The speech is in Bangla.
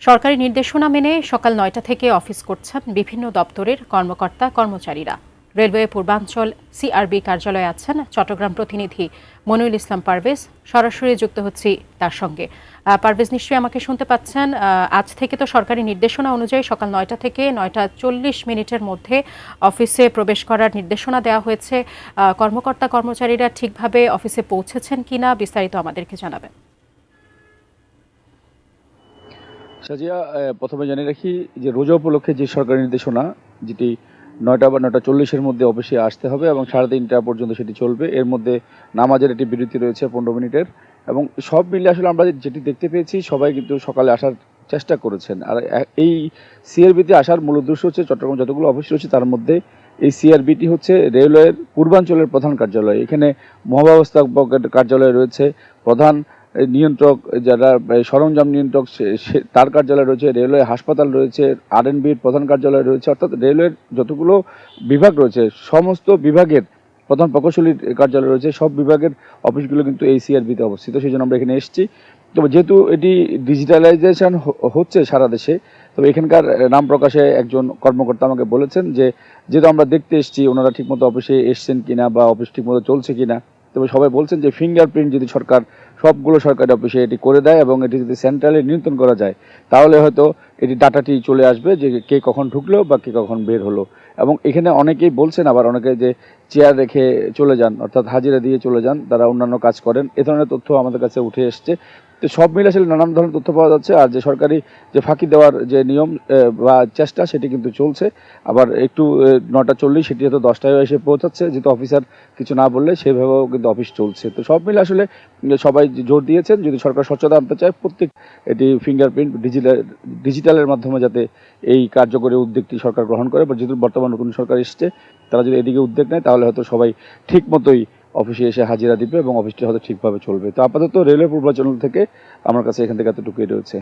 সরকারি নির্দেশনা মেনে সকাল ৯টা থেকে অফিস করছেন বিভিন্ন দপ্তরের কর্মকর্তা কর্মচারীরা। রেলওয়ে পূর্বাঞ্চল সিআরবি কার্যালয়ে আছেন চট্টগ্রাম প্রতিনিধি মনিরুল ইসলাম পারভেজ। সরাসরি যুক্ত হচ্ছি তার সঙ্গে। পারভেজ, নিশ্চয়ই আমাকে শুনতে পাচ্ছেন। আজ থেকে তো সরকারি নির্দেশনা অনুযায়ী সকাল ৯টা থেকে ৯টা ৪০ মধ্যে অফিসে প্রবেশ করার নির্দেশনা দেওয়া হয়েছে। কর্মকর্তা কর্মচারীরা ঠিকভাবে অফিসে পৌঁছেছেন কিনা বিস্তারিত আমাদেরকে জানাবেন। সাজিয়া, প্রথমে জানিয়ে রাখি যে রোজা উপলক্ষে যে সরকারি নির্দেশনা, যেটি ৯টা বা ৯টা ৪০-এর মধ্যে অফিসে আসতে হবে এবং ৩:৩০ পর্যন্ত সেটি চলবে। এর মধ্যে নামাজের একটি বিরতি রয়েছে ১৫ মিনিটের। এবং সব মিলে আসলে আমরা যেটি দেখতে পেয়েছি, সবাই কিন্তু সকালে আসার চেষ্টা করেছেন। আর এই সিআরবিতে আসার মূল উদ্দেশ্য হচ্ছে চট্টগ্রাম যতগুলো অফিস রয়েছে তার মধ্যে এই সিআরবিটি হচ্ছে রেলওয়ের পূর্বাঞ্চলের প্রধান কার্যালয়। এখানে মহাব্যবস্থাপকের কার্যালয় রয়েছে, প্রধান নিয়ন্ত্রক যারা সরঞ্জাম নিয়ন্ত্রক তার কার্যালয় রয়েছে, রেলওয়ে হাসপাতাল রয়েছে, আরএনবির প্রধান কার্যালয় রয়েছে। অর্থাৎ রেলওয়ের যতগুলো বিভাগ রয়েছে সমস্ত বিভাগের প্রধান প্রকৌশলীর কার্যালয় রয়েছে, সব বিভাগের অফিসগুলো কিন্তু এই সিআরবিতে অবস্থিত। সেই জন্য আমরা এখানে এসেছি। তবে যেহেতু এটি ডিজিটালাইজেশন হচ্ছে সারা দেশে, তবে এখানকার নাম প্রকাশে একজন কর্মকর্তা আমাকে বলেছেন যে যেহেতু আমরা দেখতে এসেছি ওনারা ঠিকমতো অফিসে এসছেন কিনা বা অফিস ঠিকমতো চলছে কিনা। তবে সবাই বলছেন যে ফিঙ্গারপ্রিন্ট যদি সরকার সবগুলো সরকারি অফিসে এটি করে দেয় এবং এটি যদি সেন্ট্রালে নিয়ন্ত্রণ করা যায়, তাহলে হয়তো এটি ডাটাটি চলে আসবে যে কে কখন ঢুকলো বা কে কখন বের হলো। এবং এখানে অনেকেই বলছেন, আবার অনেকে যে চেয়ার রেখে চলে যান, অর্থাৎ হাজিরা দিয়ে চলে যান, তারা অন্যান্য কাজ করেন, এ ধরনের তথ্য আমাদের কাছে উঠে এসছে। তো সব মিলে আসলে নানান ধরনের তথ্য পাওয়া যাচ্ছে। আর যে সরকারি যে ফাঁকি দেওয়ার যে নিয়ম বা চেষ্টা, সেটি কিন্তু চলছে। আবার একটু ৯টা ৪০ সেটি হয়তো 10টায় এসে পৌঁছাচ্ছে, যেহেতু অফিসার কিছু না বললে সেভাবেও কিন্তু অফিস চলছে। তো সব মিলে আসলে সবাই জোর দিয়েছেন যদি সরকার স্বচ্ছতা আনতে চায়, প্রত্যেক এটি ফিঙ্গারপ্রিন্ট ডিজিটালের মাধ্যমে যাতে এই কার্যকরী উদ্যোগটি সরকার গ্রহণ করে, বা যেহেতু বর্তমান নতুন সরকার এসছে তারা যদি এদিকে উদ্যোগ নেয়, তাহলে হয়তো সবাই ঠিক মতোই অফিসে এসে হাজিরা দিবে এবং অফিসটি হয়তো ঠিকভাবে চলবে। তো আপাতত রেলওয়ে পূর্বাঞ্চল থেকে আমার কাছে এখান থেকে এতটুকুই রয়েছে।